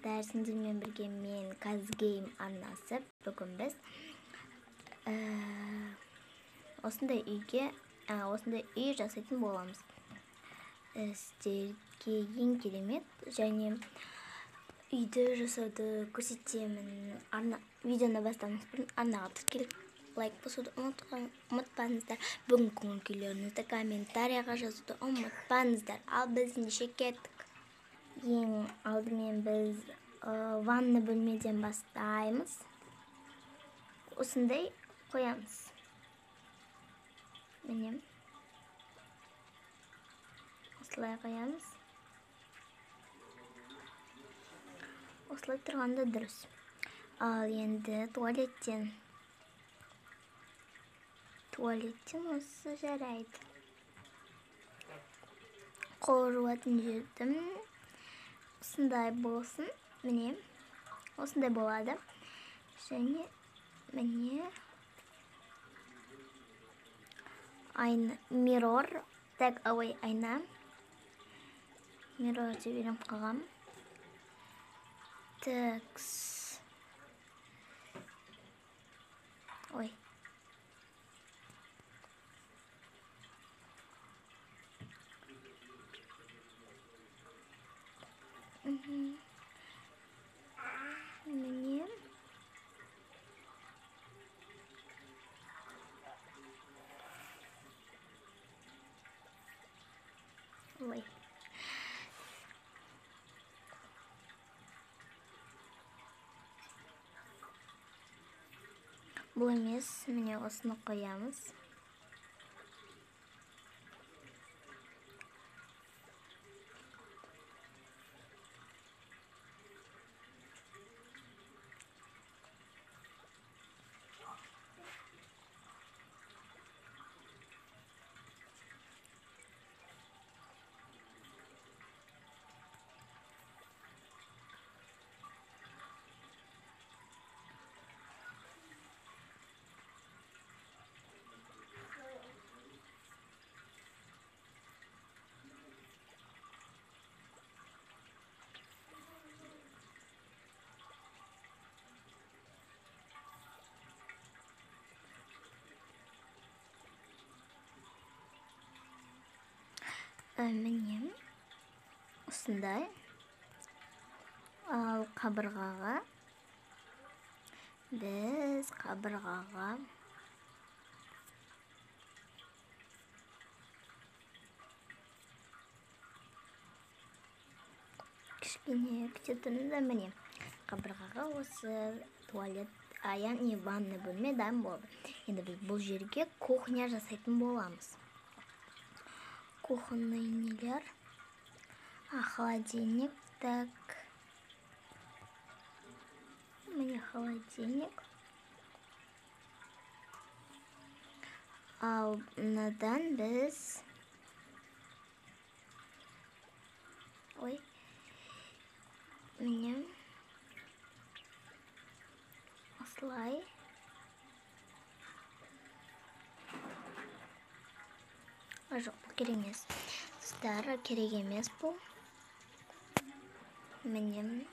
армысыздар, сендермен бірге мен Казгейм арнасы. Бүгін біз осындай үй жасайтын боламыз. Сіздерге ең керемет және үйді жасауды көрсетемін. Видеоны бастамас бұрын арнаға тіркеліп лайк басуды ұмытпаңыздар. Бүгін көңіл күйлеріңізді комментарияға жазуды ұмытпаңыздар. Ал біз неше кеттік? Ең алдымен біз ванна бөлмеден бастаймыз. Осындай қоямыз. Міне. Осылай қоямыз. Осылай тұрғанда дұрыс. Ал енді туалеттен осы жарайды. Қол жуатын жердім. Осындай болсын. Міне. Осындай болады. Және міне айна, mirror, так away айна. Mirror деп үйреніп қалғам. Такс. Ой. Міне. Ой. Бұл емес, міне осыны қоямыз. Міне осындай. Ал қабырғаға біз кішкене күтетіні де міне қабырғаға осы туалет, яғни ванна бөлме дайын болды. Енді біз бұл жерге кухня жасайтын боламыз. Кухонный нелер. Холодильник. Так. Міне холодильник. Ал мынадан біз міне осылай жоқ, бұл керек емес. Сіздер керек емес бұл. Міне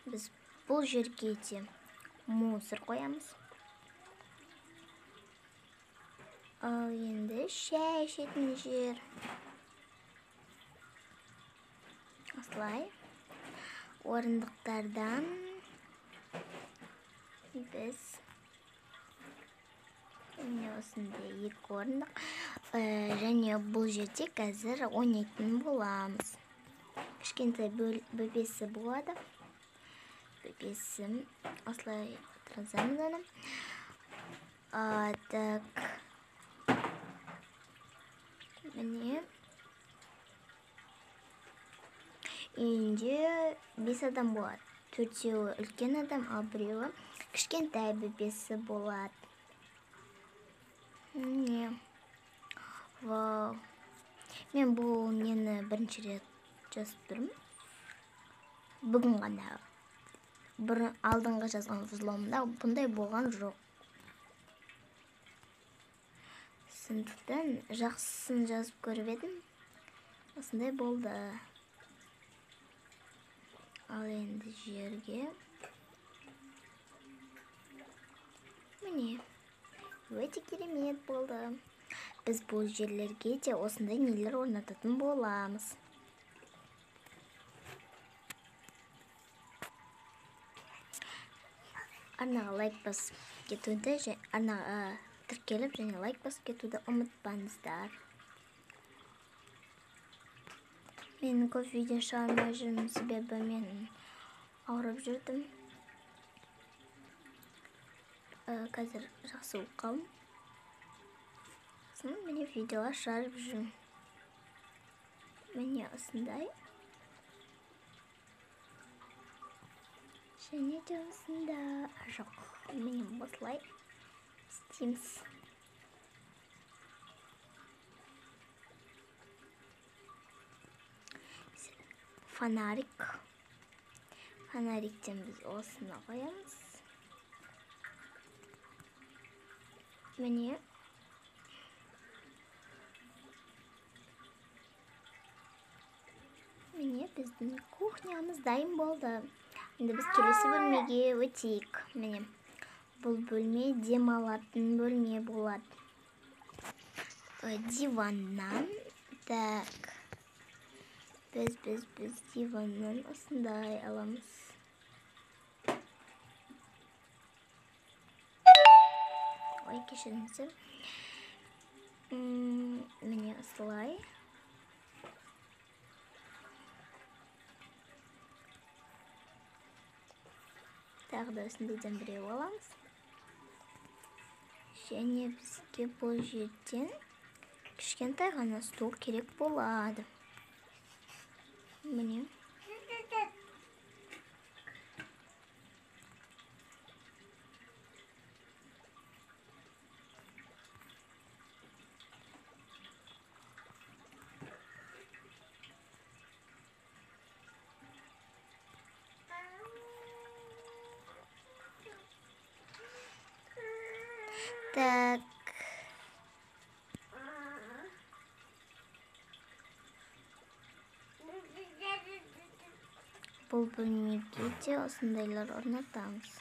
біз бұл жерге де мусор қоямыз. Ал енді шай ішетін жер. Осылай. Орындықтардан біз осындай екі орындық. Және бұл жерде қазір ойнайтын боламыз. Кішкентай бөбесі болады. Бөбесі осылай тұрғызамыз оны. Так. Міне. Үйінде 5 адам болады. 4-еуі үлкен адам, ал 1-еуі кішкентай бөбесі болады. Міне. Вау. Мен бұл нені бірінші рет жазып тұрмын. Бүгін ғана. Алдыңғы жазған взломда бұндай болған жоқ. Сондықтан жақсысын жазып көріп едім. Осындай болды. Ал енді жерге. Міне, өте керемет болды. Біз бұл жерлерге де осындай нелер орнататын боламыз. Арнаға лайк басып кетуді, арнаға тіркеліп және лайк басып кетуді ұмытпаңыздар. Мен көп видео шығармай жүрмін, себебі мен ауырып жүрдім. Қазір жақсы болып қалдым. Міне видеолар шығарып жүрмін. Міне осындай. Және де осында. Жоқ, міне осылай істейміз. Фонарик. Фонариктен біз осыны қоямыз. Міне. Міне біздің кухнямыз дайын болды. Енді біз келесі бөлмеге өтейік. Міне, бұл бөлме демалатын бөлме болады. Диваннан. Так. Біз диваннан осындай аламыз. Ой, кешіріңіздер. Міне осылай. Тағы да осындайдан біреу аламыз. Және бізге бұл жерден кішкентай ғана стол керек болады. Міне. Так. Бұл бөлмеге де осындайлар орнатамыз.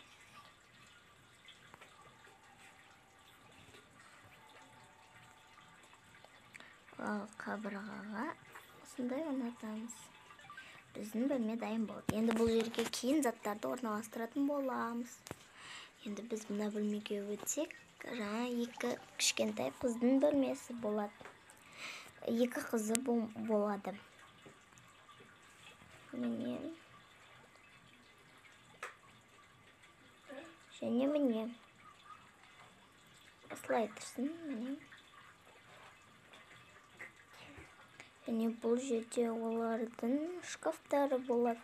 Ал қабырғаға осындай орнатамыз. Біздің бөлме дайын болды. Енді бұл жерге кейін заттарды орналастыратын боламыз. Енді біз мына бөлмеге өтсек, жаңа екі кішкентай қыздың бөлмесі болады. Екі қызы болады. Міне. Және міне. Осылай тұрсын, міне. Және бұл жерде олардың шкафтары болады.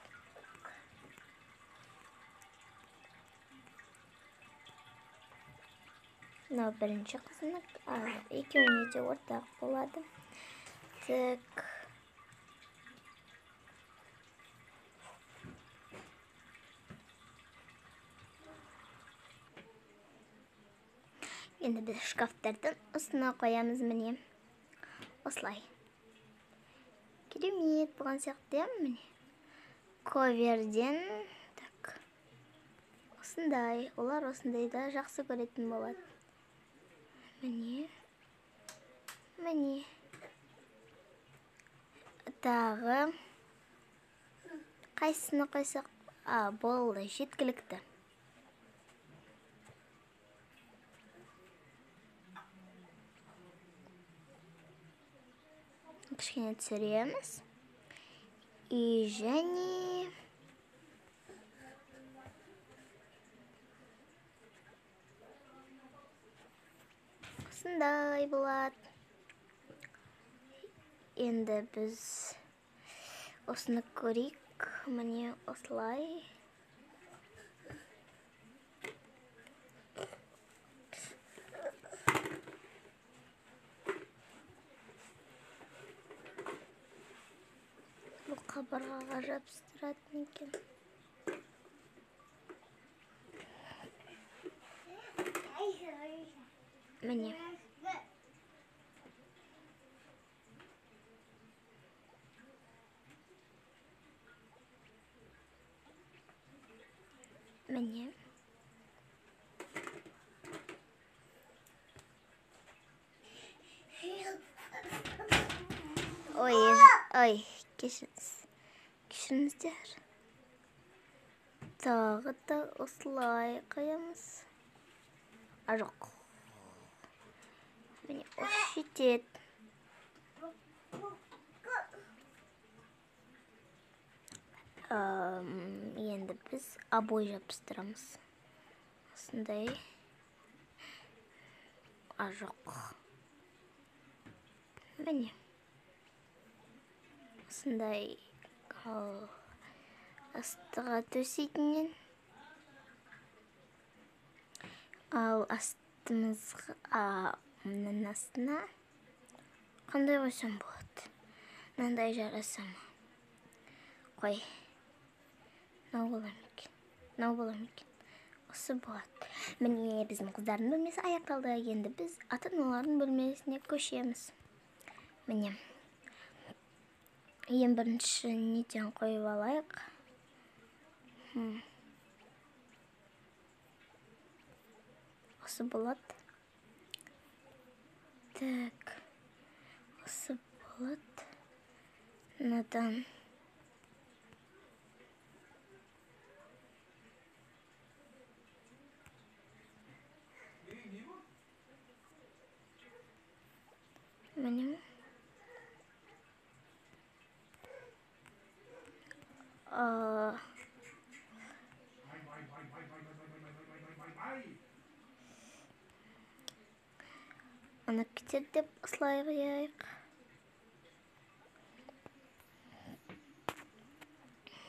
Мынау бірінші қызының, екеуіне де ортақ болады. Так. Енді біз шкафтардың үстіне қоямыз, міне. Осылай. Керемет болған сияқты, міне. Коверден, так. Осындай, олар осындайда жақсы көретін болады. Міне. Міне. Тағы. Қайсыны қойсақ? Болды, жеткілікті. Кішкене түсіреміз. Және осындай болады. Енді біз осыны көрейік. Міне осылай. Бұл қабырғаға жабыстыратын екен. Міне. Міне. Ой, кешіріңіздер. Тағы да осылай қоямыз. Жоқ. Міне, осы жетеді. Енді біз обой жабыстырамыз. Осындай. Жоқ. Міне. Осындай астыға төсейтінен. Ал астымызға мұнын астына қандай қойсам болады? Мынандай жарасам. Қой. Мынау бола ма екен? Осы болады. Міне біздің қыздардың бөлмесі аяқталды. Енді біз ата-аналардың бөлмесіне көшеміз. Міне. Ең бірінші неден қойып алайық. Осы болады. Так. Осы болады. Мынадан. Міне. Ана кетер деп осылай қояйық.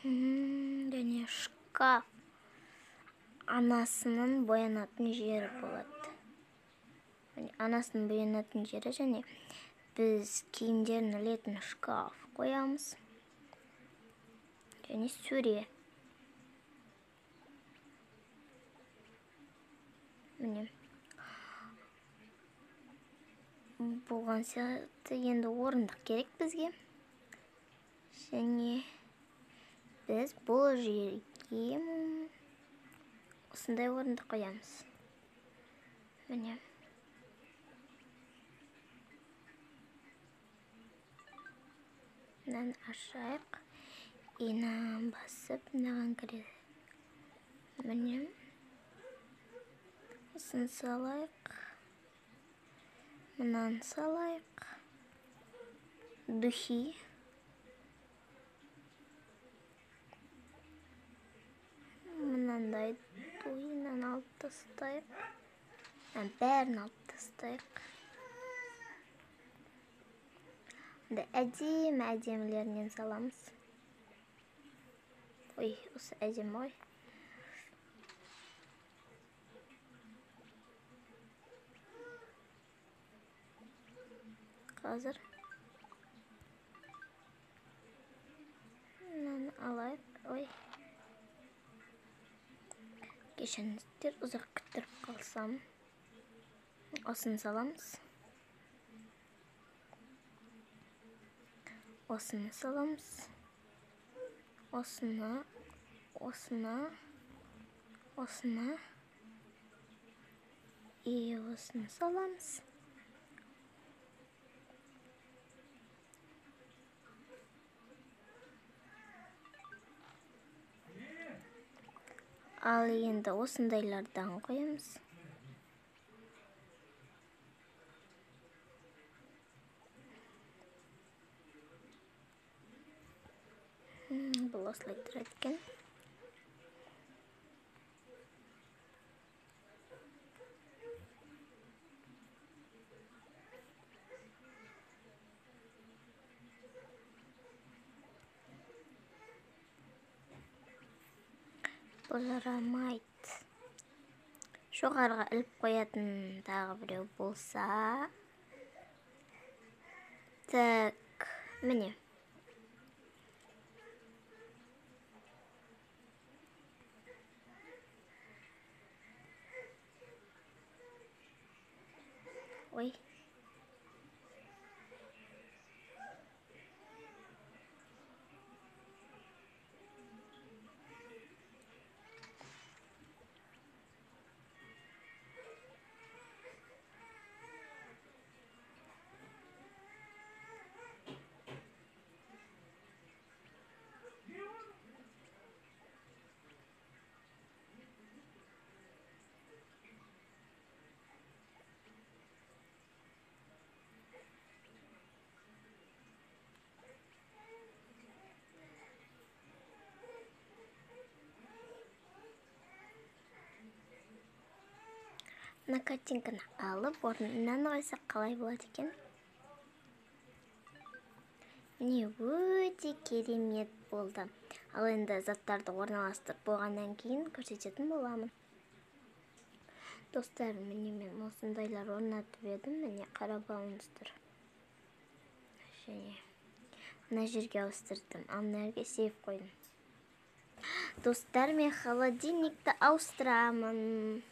Және шкаф. Анасының боянатын жері болады. Анасының боянатын жері және біз киімдерін ілетін шкаф қоямыз. Және сөре. Міне. Болған сияқты енді орындық керек бізге. Және біз бұл жерге осындай орындық қоямыз. Міне. Мынаны ашайық. Инан басып, мынаған кіреді. Міне. Осын салайық. Мынаны салайық. Духи. Мынандай духинан алып тастайық. Бәрін алып тастайық. Әдемілерінен саламыз. Ой, осы әдем ой. Қазір. Мынаны алайық. Ой. Кешіріңіздер, ұзақ күттіріп қалсам. Осын саламыз. Осыны саламыз. Осыны. И осыны саламыз. Ал енді осындайлардан қоямыз. Бұл осылай тұрады екен. Бұл жарамайды. Жоғарға іліп қоятын тағы біреу болса. Так, міне. Ой. мына картинканы алып, орнынан қойсақ қалай болады екен? Міне өте керемет болды. Ал енді заттарды орналастырып болғаннан кейін көрсететін боламын. Достар, міне мен осындайлар орнатып едім. Міне қарап алыңыздар. Және мына жерге ауыстырдым. Ал мына жерге сейф қойдым. Достар, мен холодильникті ауыстырамын.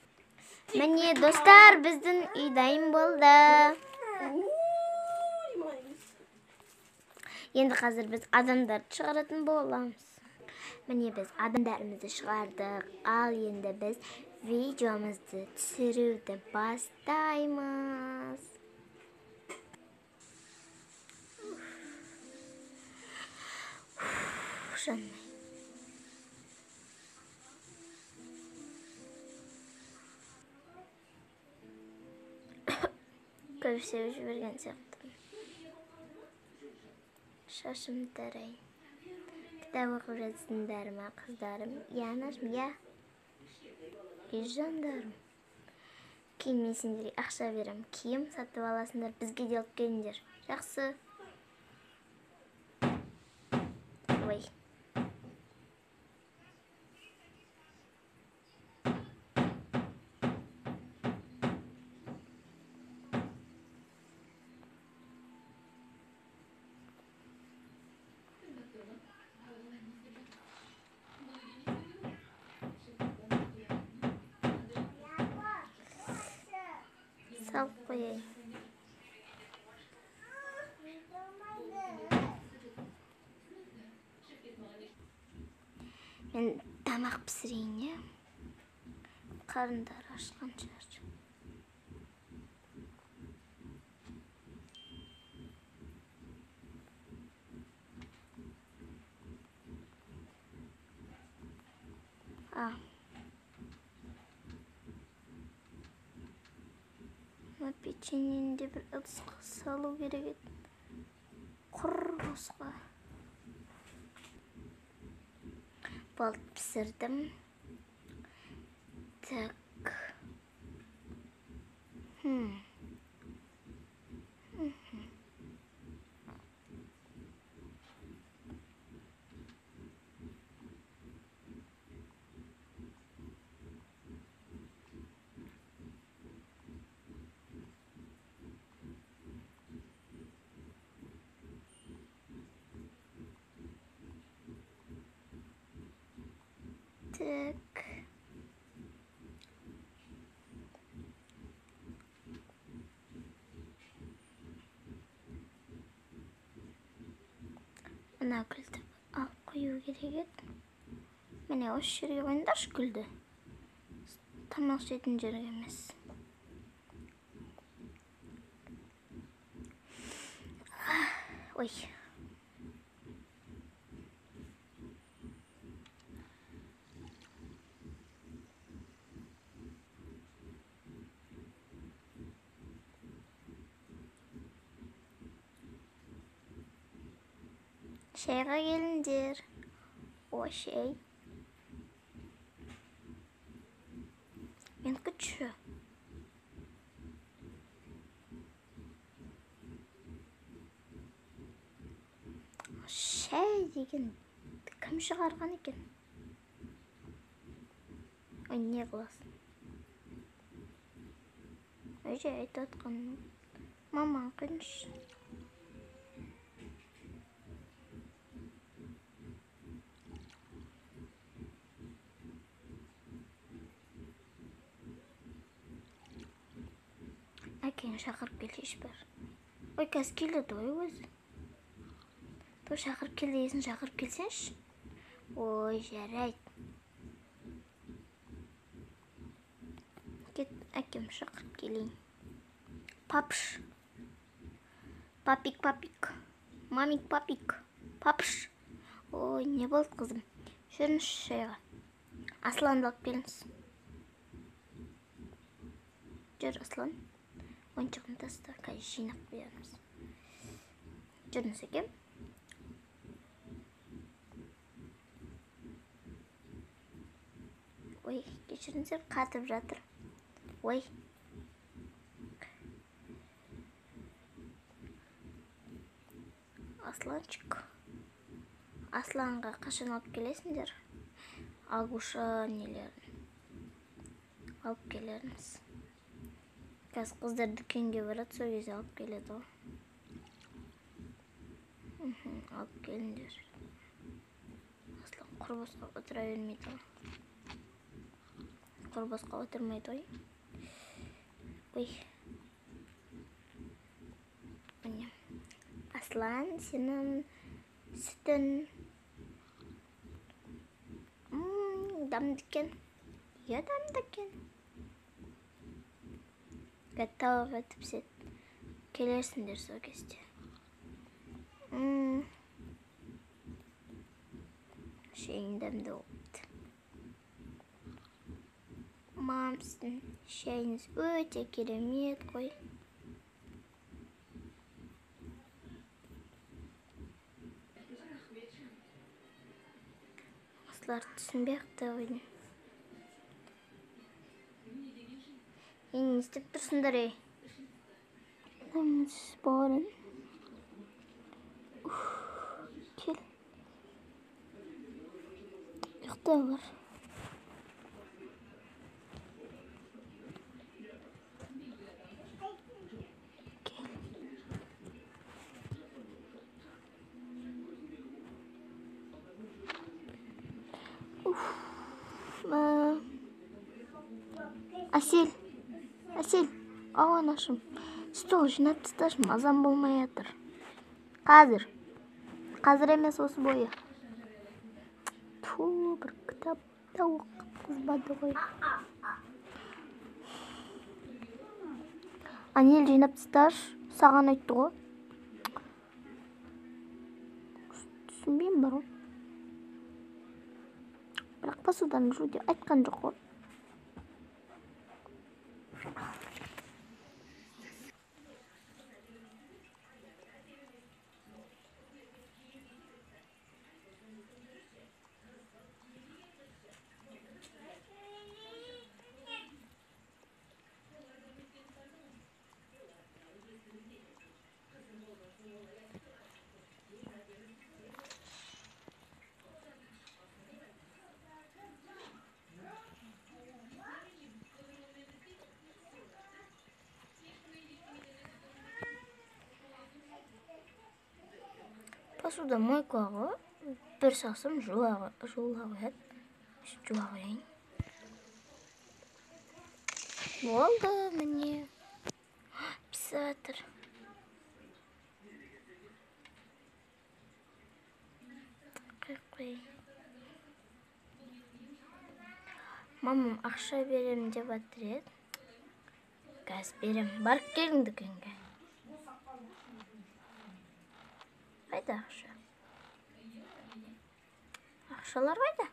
Міне достар, біздің үй дайын болды. Енді қазір біз адамдарды шығаратын боламыз. Міне біз адамдарымызды шығардық. Ал енді біз видеомызды түсіруді бастаймыз. Жаным. Көп сеуіп жіберген сияқты. Шашым тарай. Кітап оқып жатсыңдар ма, қыздарым? Я, анашым, я. Жандарым. Кейін мен сендерге ақша берем. Киім сатып аласыңдар, бізге де алып келіңдер. Жақсы. Ой. Салып қояйын. Мен тамақ пісірейін, е? Қарындары ашқан шығар. Печеньені бір ыдысқа салу керек еді. Құр босқа. Болды, пісірдім. Так. Так. Мына гүлді алып қою керек еді. Міне осы жерге қойыңдаршы гүлді. Тамақ жейтін жерге емес. Ой. Шайға келіңдер. О, шай. Мен күтші. Шай деген кім шығарған екен? Ой, не қыласың? Ой, жай айтып отқаным. Маман қойыңызшы. Әкең шақырып келші бір. Ой, қазір келеді ой өзі. Той шақырып кел дейсің, шақырып келсенші. Ой, жарайды. Кет, әкем шақырып келейін. Папш. Папик, папик. Мамик, папик. Папш. Ой, не болды қызым? Жүріңіз шайға. Асланды алып келіңіз. Жүр, Аслан. Ойыншығын таста, қазір жинақ береміз. Жүріңіз әкем. Ой, кешіріңіздер, қатып жатыр. Ой, Асланчик. Асланға қашан алып келесіңдер? Агуша нелерін алып келеріңіз. Қазір қыздар дүкенге барады, сол кезде алып келеді ғой. Алып келіңдер. Аслан құрбосқа отыра бермейді ғой. Құрбосқа отырмайды ғой. Ой. Міне. Аслан, сенің сүтін дамды екен. Я дамды екен. Готов етіп сет. Келерсіңдер сол кезде. Шайың дамды болыпты. Мам, сіздің шайыңыз өте керемет қой. Аслар түсінбеқті ойын. Не істеп тұрсыңдар, ей? Барын. Кел. Ұйықта бар. Кел. Асел, ау анашым. Стол жинап тасташы, мазам болмай жатыр. Қазір емес осы бойы. Бір кітапта оқып қызбады ғой. Анел жинап тасташы, саған айтты ғой. Түсінбеймін бар ғой. Бірақ посудан жу деп айтқан жоқ ғой. Посуда мойкаға бір сақсым жуа қояды. Жуа қояйын. Болды, міне. Пісіп жатыр. Қой. Мамам ақша берем деп жатыр еді. Қазір берем. Барып келдің дүкенге. Қайда ақша? Ақшалар қайда?